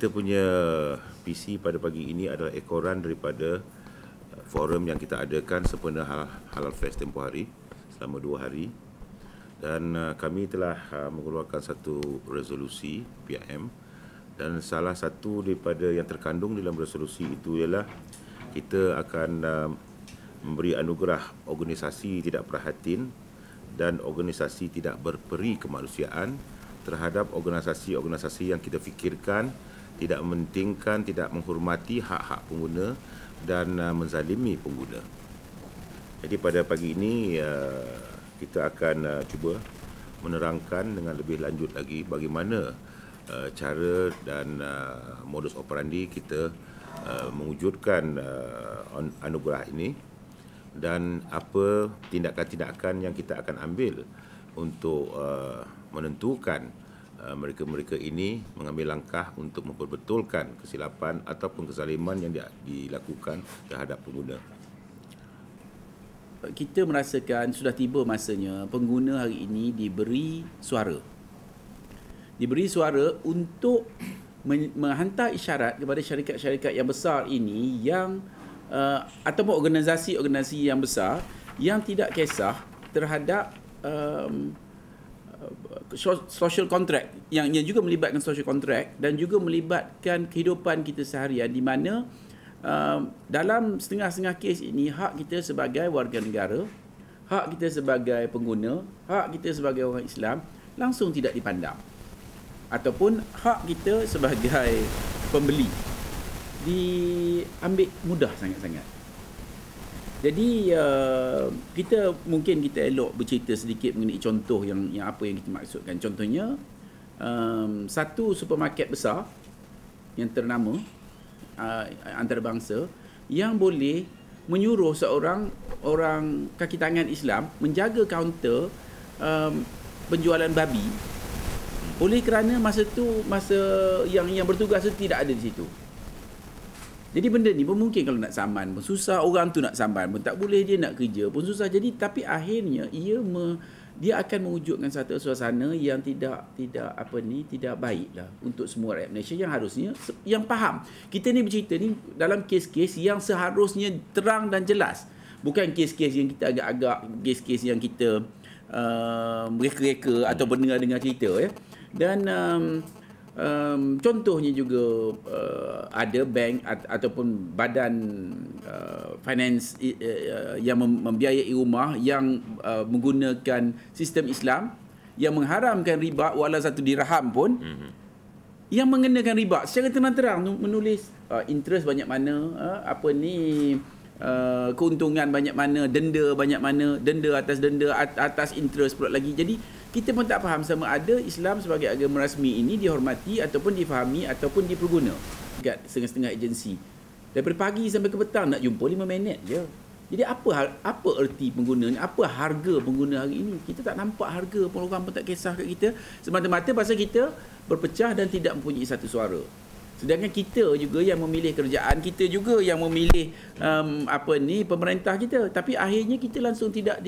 Kita punya PC pada pagi ini adalah ekoran daripada forum yang kita adakan sempena Halal Fest tempoh hari selama 2 hari. Dan kami telah mengeluarkan satu resolusi PIM, dan salah satu daripada yang terkandung dalam resolusi itu ialah kita akan memberi anugerah organisasi tidak prihatin dan organisasi tidak berperi kemanusiaan terhadap organisasi-organisasi yang kita fikirkan tidak mementingkan, tidak menghormati hak-hak pengguna dan menzalimi pengguna. Jadi pada pagi ini kita akan cuba menerangkan dengan lebih lanjut lagi bagaimana cara dan modus operandi kita mewujudkan anugerah ini dan apa tindakan-tindakan yang kita akan ambil untuk menentukan mereka-mereka ini mengambil langkah untuk memperbetulkan kesilapan ataupun kezaliman yang dilakukan terhadap pengguna. Kita merasakan sudah tiba masanya pengguna hari ini diberi suara. Diberi suara untuk menghantar isyarat kepada syarikat-syarikat yang besar ini yang ataupun organisasi-organisasi yang besar yang tidak kisah terhadap social contract yang juga melibatkan social contract dan juga melibatkan kehidupan kita seharian, di mana dalam setengah-setengah kes ini hak kita sebagai warga negara, hak kita sebagai pengguna, hak kita sebagai orang Islam langsung tidak dipandang, ataupun hak kita sebagai pembeli diambil mudah sangat-sangat. Jadi kita elok bercerita sedikit mengenai contoh yang apa yang kita maksudkan. Contohnya satu supermarket besar yang ternama antarabangsa yang boleh menyuruh seorang orang kaki tangan Islam menjaga kaunter penjualan babi oleh kerana masa yang bertugas itu tidak ada di situ. Jadi benda ni pun mungkin kalau nak saman pun susah, orang tu nak saman pun tak boleh, dia nak kerja pun susah. Jadi tapi akhirnya dia akan mewujudkan satu suasana yang tidak baiklah untuk semua rakyat Malaysia yang harusnya yang faham. Kita ni bercerita ni dalam kes-kes yang seharusnya terang dan jelas. Bukan kes-kes yang kita agak-agak kes-kes yang kita mereka-reka atau dengar cerita ya. Dan contohnya juga ada bank ataupun badan finance yang membiayai rumah yang menggunakan sistem Islam yang mengharamkan riba walau 1 dirham pun, yang mengenakan riba secara terang-terang menulis interest banyak mana, keuntungan banyak mana, denda banyak mana, denda atas interest pula lagi. Jadi kita pun tak faham sama ada Islam sebagai agama rasmi ini dihormati ataupun difahami ataupun diperguna dekat setengah-setengah agensi. Daripada pagi sampai ke petang nak jumpa 5 minit je. Jadi apa erti pengguna ni? Apa harga pengguna hari ini? Kita tak nampak harga pun, orang pun tak kisah kat kita. Semata-mata pasal kita berpecah dan tidak mempunyai satu suara. Sedangkan kita juga yang memilih kerjaan, kita juga yang memilih pemerintah kita, tapi akhirnya kita langsung tidak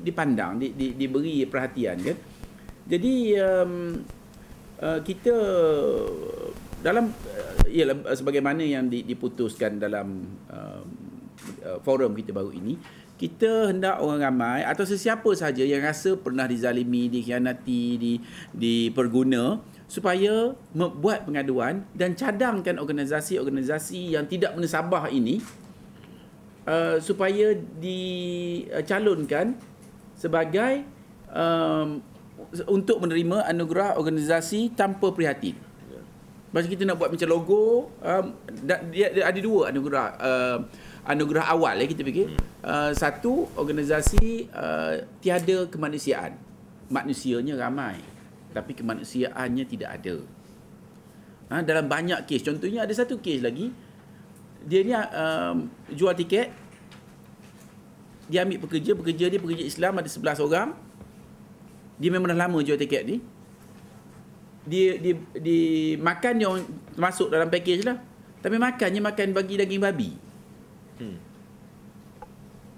dipandang, diberi perhatian kan. Jadi kita dalam sebagaimana yang diputuskan dalam forum kita baru ini, kita hendak orang ramai atau sesiapa sahaja yang rasa pernah dizalimi, dikhianati, diperguna, supaya membuat pengaduan dan cadangkan organisasi-organisasi yang tidak menasabah ini supaya dicalonkan sebagai untuk menerima anugerah organisasi tanpa prihatin. Macam kita nak buat macam logo, dia ada 2 anugerah awal kita fikir. Satu, organisasi tiada kemanusiaan. Manusianya ramai, tapi kemanusiaannya tidak ada. Dalam banyak kes, contohnya ada satu kes lagi, dia ni jual tiket, dia ambil pekerja dia pekerja Islam, ada 11 orang. Dia memang dah lama jual tiket ni. Dia makan dia masuk dalam package lah, tapi makan bagi daging babi.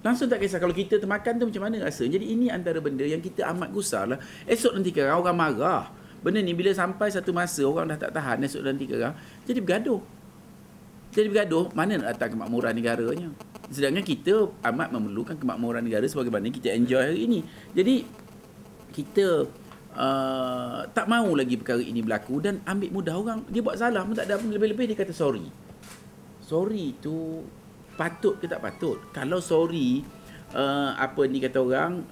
Langsung tak kisah kalau kita termakan tu macam mana rasa. Jadi ini antara benda yang kita amat gusar lah. Esok nanti kan orang marah. benda ni bila sampai satu masa orang dah tak tahan, esok dan 3 orang, jadi bergaduh, mana nak datang kemakmuran negaranya. Sedangkan kita amat memerlukan kemakmuran negara sebagaimana kita enjoy hari ini. Jadi kita tak mahu lagi perkara ini berlaku dan ambil mudah orang. Dia buat salah pun tak ada apa, lebih-lebih dia kata sorry. Sorry tu patut ke tak patut? Kalau sorry apa ni kata orang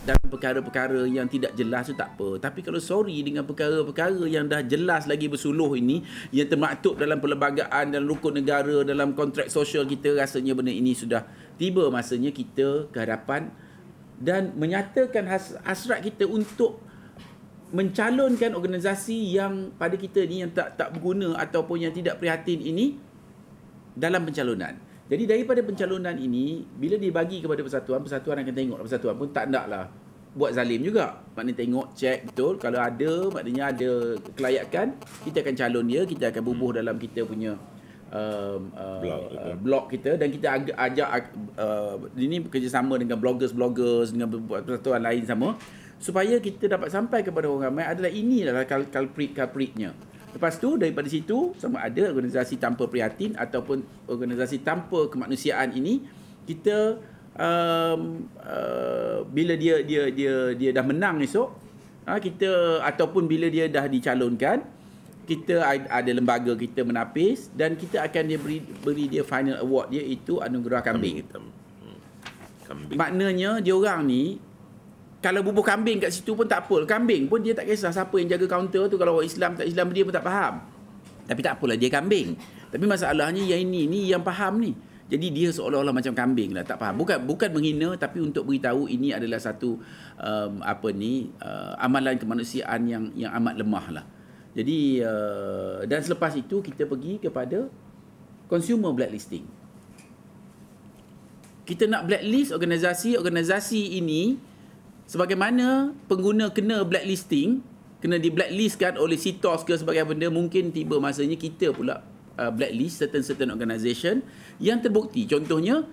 dalam perkara-perkara yang tidak jelas tu tak apa. Tapi kalau sorry dengan perkara-perkara yang dah jelas lagi bersuluh ini, yang termaktub dalam perlembagaan, dalam rukun negara, dalam kontrak sosial kita, rasanya benda ini sudah tiba masanya kita ke hadapan dan menyatakan hasrat kita untuk mencalonkan organisasi yang pada kita ni yang tak berguna ataupun yang tidak prihatin ini dalam pencalonan. Jadi daripada pencalonan ini, bila dibagi kepada persatuan akan tengok. Persatuan pun tak naklah buat zalim juga. Maknanya tengok, cek betul. Kalau ada, maknanya ada kelayakan, kita akan calon dia, kita akan bubuh dalam kita punya blog kita dan kita ajak ini bekerjasama dengan bloggers dengan persatuan lain sama supaya kita dapat sampai kepada orang ramai adalah inilah culpritnya. Lepas tu daripada situ sama ada organisasi tanpa prihatin ataupun organisasi tanpa kemanusiaan ini kita bila dia dah menang esok kita ataupun bila dia dah dicalonkan kita ada lembaga kita menapis dan kita akan beri dia final award dia iaitu anugerah kambing. Maknanya dia orang ni kalau bubuh kambing kat situ pun tak apa. Kambing pun dia tak kisah siapa yang jaga kaunter tu. Kalau orang Islam tak Islam dia pun tak faham. Tapi tak apalah dia kambing. Tapi masalahnya yang ini yang faham ni. Jadi dia seolah-olah macam kambing lah, tak faham. Bukan menghina tapi untuk beritahu ini adalah satu amalan kemanusiaan yang amat lemah lah. Jadi dan selepas itu kita pergi kepada consumer blacklisting. Kita nak blacklist organisasi ini sebagaimana pengguna kena blacklisting, kena di blacklistkan oleh CITOS ke sebagai benda, mungkin tiba masanya kita pula blacklist certain organisation yang terbukti. Contohnya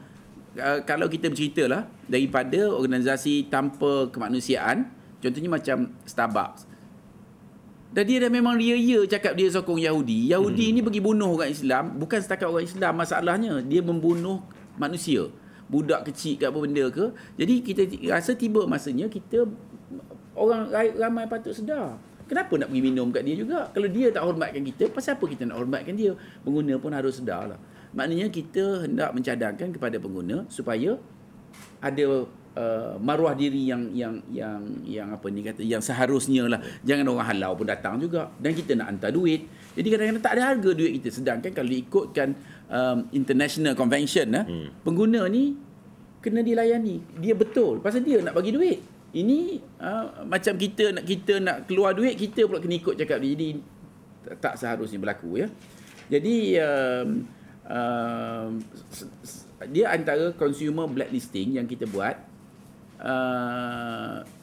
kalau kita bercerita lah daripada organisasi tanpa kemanusiaan, contohnya macam Starbucks. Dan dia dah memang ria-ria cakap dia sokong Yahudi. Yahudi ni pergi bunuh orang Islam, bukan setakat orang Islam masalahnya, dia membunuh manusia. Budak kecil ke apa benda ke. Jadi kita rasa tiba masanya kita orang ramai patut sedar. Kenapa nak pergi minum kat dia juga? Kalau dia tak hormatkan kita, pasal apa kita nak hormatkan dia? Pengguna pun harus sedar lah. Maknanya kita hendak mencadangkan kepada pengguna supaya ada maruah diri yang apa ni kata, yang seharusnya lah. Jangan orang halau pun datang juga. Dan kita nak hantar duit. Jadi kadang-kadang tak ada harga duit kita. Sedangkan kalau diikutkan international convention pengguna ni kena dilayani. Dia betul pasal dia nak bagi duit. Ini macam kita nak keluar duit, kita pula kena ikut cakap dia. Jadi tak seharusnya berlaku ya. Jadi dia antara consumer blacklisting yang kita buat.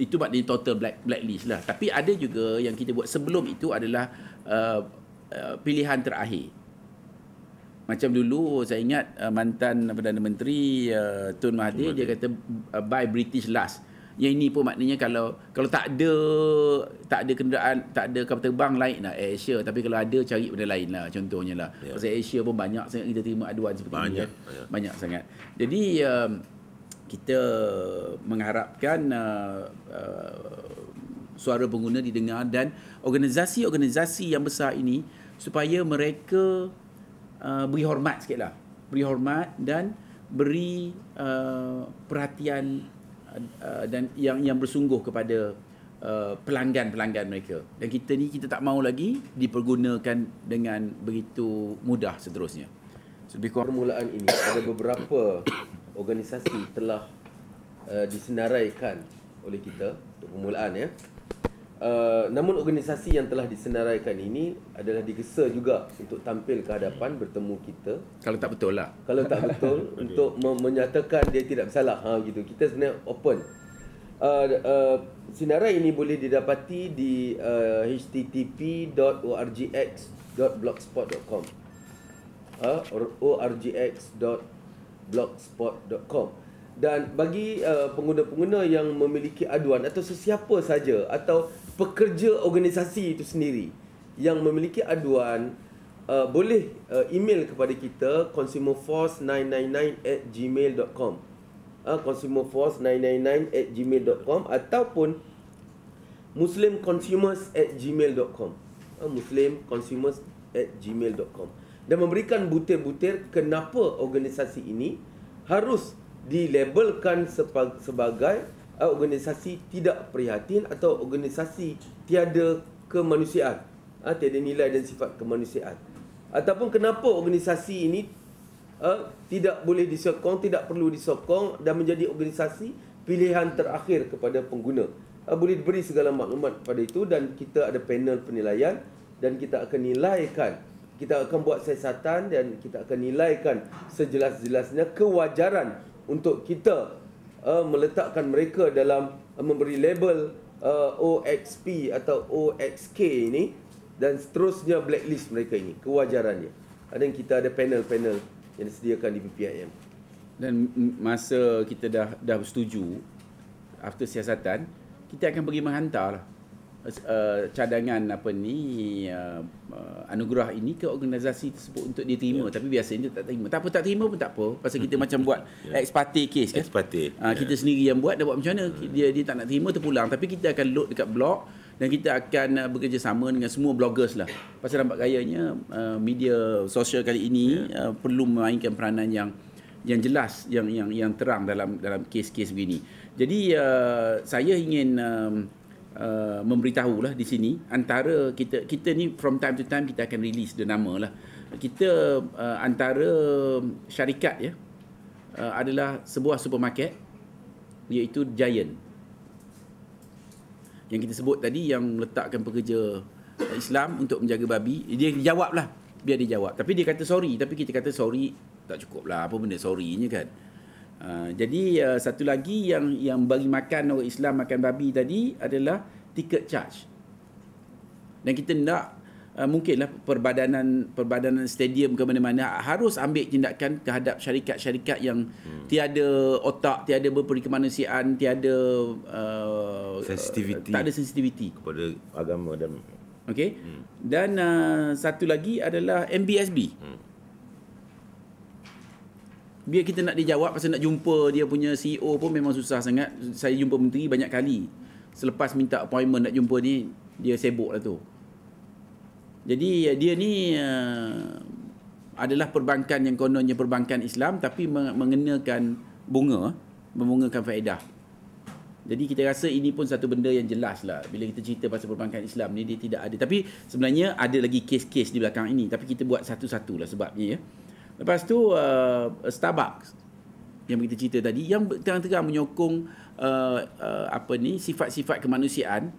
Itu maknanya total blacklist lah. Tapi ada juga yang kita buat sebelum itu adalah pilihan terakhir. Macam dulu saya ingat mantan Perdana Menteri Tun Mahathir dia kata buy British last. Yang ini pun maknanya kalau tak ada kenderaan, tak ada kapal terbang lain lah Air Asia, tapi kalau ada cari benda lain lah contohnya lah. Pasal Asia pun banyak sangat kita terima aduan seperti ini. Banyak sangat. Jadi kita mengharapkan suara pengguna didengar dan organisasi-organisasi yang besar ini supaya mereka beri hormat sikit lah. Beri hormat dan beri perhatian dan yang bersungguh kepada pelanggan-pelanggan mereka. Dan kita tak mahu lagi dipergunakan dengan begitu mudah seterusnya. Lebih kurang permulaan ini ada beberapa organisasi telah disenaraikan oleh kita untuk permulaan ya. Namun organisasi yang telah disenaraikan ini adalah digesa juga untuk tampil ke hadapan bertemu kita. Kalau tak betul lah. Kalau tak betul untuk menyatakan dia tidak bersalah gitu. Kita sebenarnya open. Senarai ini boleh didapati di http.orgx.blogspot.com. orgx.blogspot.com. Dan bagi pengguna-pengguna yang memiliki aduan atau sesiapa saja atau pekerja organisasi itu sendiri yang memiliki aduan, boleh email kepada kita consumerforce999@gmail.com, consumerforce999@gmail.com ataupun muslimconsumers@gmail.com, muslimconsumers@gmail.com, dan memberikan butir-butir kenapa organisasi ini harus dilabelkan sebagai organisasi tidak prihatin atau organisasi tiada kemanusiaan, tiada nilai dan sifat kemanusiaan, ataupun kenapa organisasi ini tidak boleh disokong, tidak perlu disokong dan menjadi organisasi pilihan terakhir kepada pengguna. Boleh diberi segala maklumat pada itu, dan kita ada panel penilaian dan kita akan nilaikan, kita akan buat siasatan dan kita akan nilaikan sejelas-jelasnya kewajaran untuk kita meletakkan mereka dalam memberi label OXP atau OXK ini, dan seterusnya blacklist mereka ini, kewajarannya. Dan kita ada panel-panel yang disediakan di BPIM. Dan masa kita dah bersetuju, after siasatan, kita akan pergi menghantar cadangan anugerah ini ke organisasi tersebut untuk diterima. Tapi biasanya dia tak terima. Tak terima pun tak apa. Pasal kita macam buat ex parte case kan. Kita sendiri yang buat, dah buat macam mana. Dia tak nak terima, terpulang. Tapi kita akan load dekat blog dan kita akan bekerjasama dengan semua bloggers lah. Pasal nampak gayanya media sosial kali ini perlu memainkan peranan yang jelas, yang terang dalam kes-kes begini. Jadi saya ingin memberitahulah di sini, antara kita ni from time to time kita akan release the nama lah. Kita antara syarikat adalah sebuah supermarket, iaitu Giant, yang kita sebut tadi, yang meletakkan pekerja Islam untuk menjaga babi. Dia jawab lah, biar dia jawab. Tapi dia kata sorry, tapi kita kata sorry tak cukup lah, apa benda sorry-nya kan. Jadi satu lagi yang bagi makan orang Islam makan babi tadi adalah ticket charge. Dan kita nak mungkinlah perbadanan stadium ke mana-mana harus ambil tindakan terhadap syarikat-syarikat yang tiada otak, tiada berperi kemanusiaan, tiada sensitivity, tak ada sensitivity kepada agama dan okey. Dan satu lagi adalah MBSB. Biar kita nak dijawab, pasal nak jumpa dia punya CEO pun memang susah sangat. Saya jumpa menteri banyak kali. Selepas minta appointment nak jumpa ni, dia sibuk lah tu. Jadi dia ni adalah perbankan yang kononnya perbankan Islam, tapi mengenakan membungakan faedah. Jadi kita rasa ini pun satu benda yang jelas lah. Bila kita cerita pasal perbankan Islam ni, dia tidak ada. Tapi sebenarnya ada lagi kes-kes di belakang ini. Tapi kita buat satu-satu lah sebabnya ya. Lepas tu Starbucks yang kita cerita tadi, yang terang-terang menyokong sifat-sifat kemanusiaan,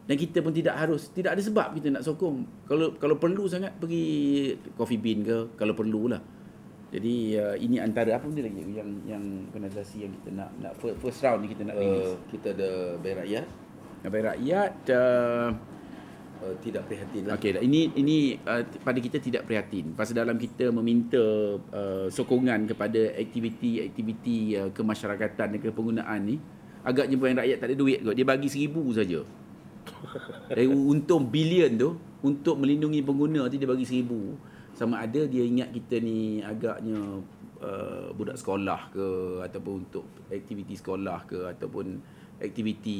dan kita pun tidak ada sebab kita nak sokong. Kalau perlu sangat pergi Coffee Bean ke, kalau perlulah. Jadi ini antara apa benda lagi yang organisasi yang kita nak first round ni kita nak release. Kita ada Baik Rakyat. Baik Rakyat tidak prihatin lah. Okey, ini pada kita tidak prihatin. Pasal dalam kita meminta sokongan kepada aktiviti kemasyarakatan dan kepenggunaan ni, agaknya Baik Rakyat tak ada duit kot. Dia bagi 1,000 saja. Dari untung bilion tu, untuk melindungi pengguna tu dia bagi 1,000. Sama ada dia ingat kita ni agaknya budak sekolah ke, ataupun untuk aktiviti sekolah ke, ataupun aktiviti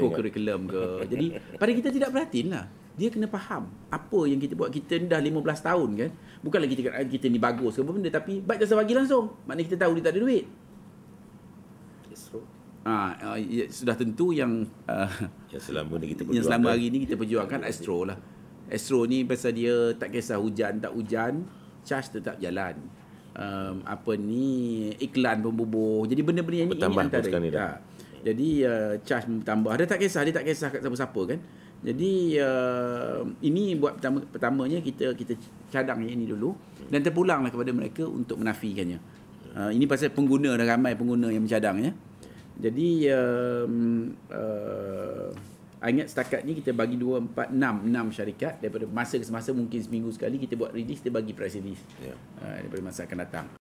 co-curriculum ke. Jadi pada kita tidak prihatin lah. Dia kena faham apa yang kita buat. Kita ni dah 15 tahun kan. Bukanlah kita ni bagus ke apa benda, tapi baik tak bagi langsung. Maknanya kita tahu dia tak ada duit. Ya, sudah tentu yang selama ni kita perjuangkan. Yang selama hari ni kita perjuangkan Astro lah. Astro ni pasal dia tak kisah hujan tak hujan, charge tetap jalan. Iklan pun bubuh. Jadi benda-benda ini antara. Jadi charge bertambah. Dia tak kisah kat siapa-siapa kan. Jadi ini buat pertamanya kita cadang yang ini dulu, dan terpulanglah kepada mereka untuk menafikannya. Ini pasal pengguna, dah ramai pengguna yang mencadang ya. Jadi ingat setakat ni kita bagi 2, 4, 6 syarikat. Daripada masa ke semasa, mungkin seminggu sekali kita buat release, dia bagi press release daripada masa akan datang.